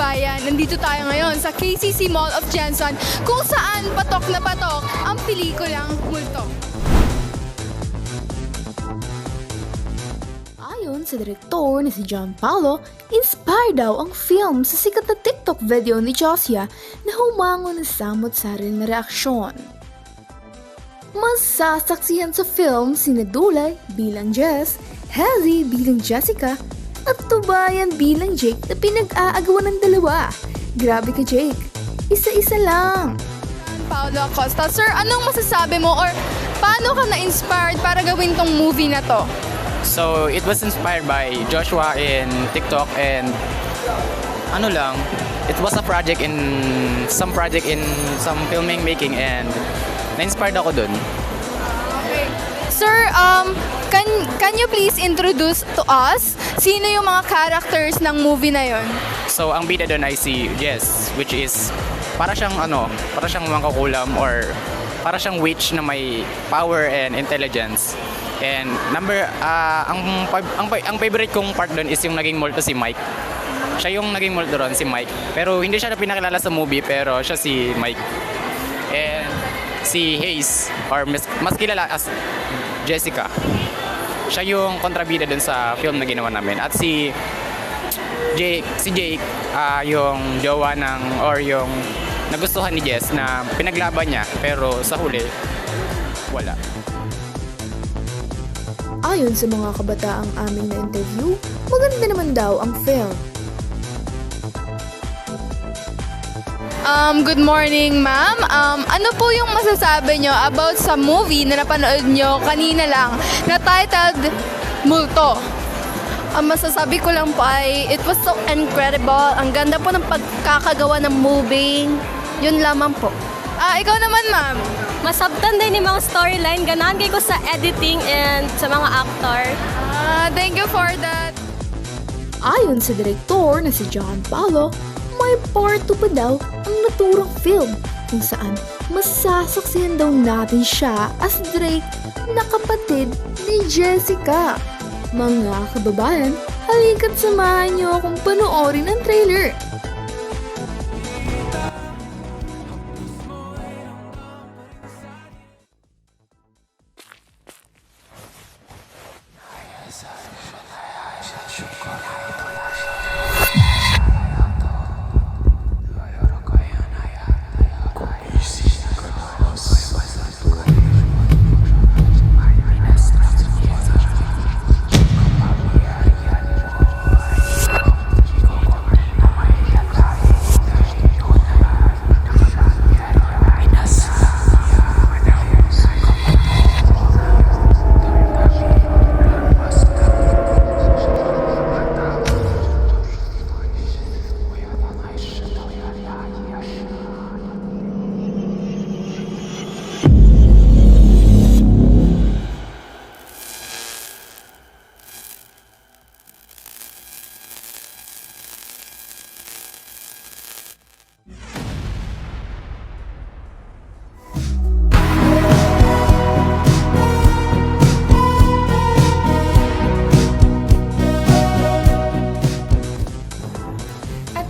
kababayan, nandito tayo ngayon sa KCC Mall of Jensen kung saan patok na patok ang pelikulang Multo. Ayon sa direktor na si John Paulo, inspired daw ang film sa sikat na TikTok video ni Josia na humango ng samot-saril na reaksyon. Masasaksihan sa film sina Dulay bilang Jess, Hazy bilang Jessica, at Tubayan bilang Jake na pinag-aagawan ng dalawa. Grabe ka, Jake. Isa-isa lang. Paolo Acosta, sir, anong masasabi mo or paano ka na-inspired para gawin tong movie na to? So, it was inspired by Joshua in TikTok and it was a project in some filming making and na-inspired ako dun. Okay. Sir, can you please introduce to us sino yung mga characters ng movie na yon? So, ang bida dun ay si Jess, which is para siyang mangkukulam or para siyang witch na may power and intelligence. And ang favorite kong part doon is yung naging multo si Mike. Siya yung naging multo ron, si Mike. Pero hindi siya na pinakilala sa movie, pero siya si Mike. And si Hayes, or mas kilala as Jessica. Siya yung kontrabida doon sa film na ginawa namin. At si Jake, yung jowa yung nagustuhan ni Jess na pinaglaban niya, pero sa huli, wala. Ayon sa mga kabataang aming na-interview, maganda naman daw ang film. Good morning, ma'am. Ano po yung masasabi nyo about sa movie na napanood nyo kanina lang na titled Multo? Ang masasabi ko lang po ay it was so incredible. Ang ganda po ng pagkakagawa ng movie. Yun lamang po. Ikaw naman, ma'am. Masabtan din yung mga storyline. Ganahan kayo ko sa editing and sa mga actor. Thank you for that. Ayon sa direktor na si John Paulo, may part 2 pa daw ang naturang film kung saan masasaksihan daw natin siya as Drake na kapatid ni Jessica. Mga kababayan, halika't samahan niyo akong panoorin ang trailer.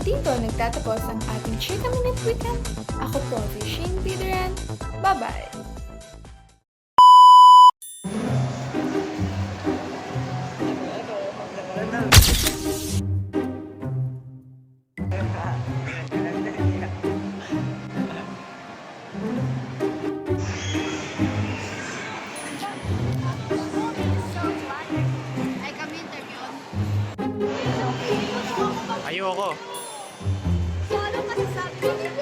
Dito nagtatapos ang ating Chika Minute Weekend. Ako po si Shane Peteran. Bye-bye! Ayoko.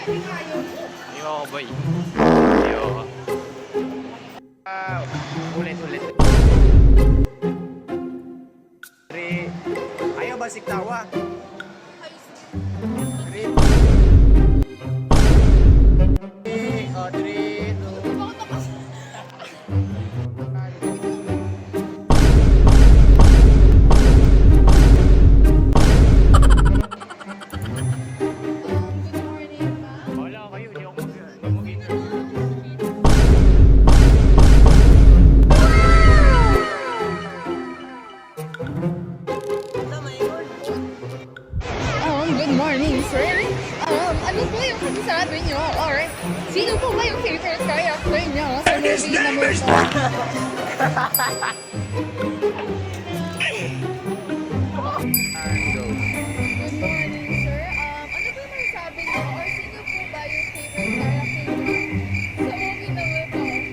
Ayoko, boy. Ayoko. Ulit. Ayaw ba siktawa? His name is... Good morning, sir. Ano ba yung masasabi niyo? Or sino po ba yung favorite character niyo sa movie na Willpower?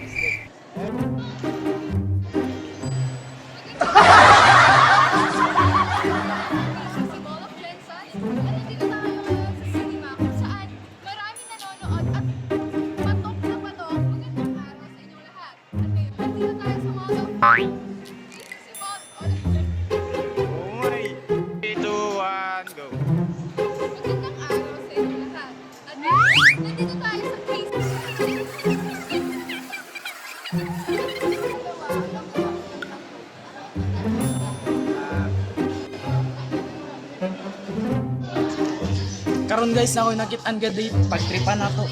Si Bolok Jensen. Nandito tayo ngayon sa cinema kung saan maraming nanonood at patok na patok. Magandang araw sa inyong lahat. At ngayon, nandito tayo sa mga... Si Bolok... Oh my! 3, 2, 1, go! Magandang araw sa inyong lahat. At ngayon, nandito tayo sa case. Karon guys, na ako nakit-an gaday pagtripan nato.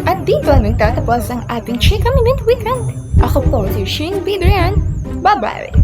At dito namin tatapos ang ating Chika Minute Weekend. Ako po si Shane Bidrian. Bye-bye!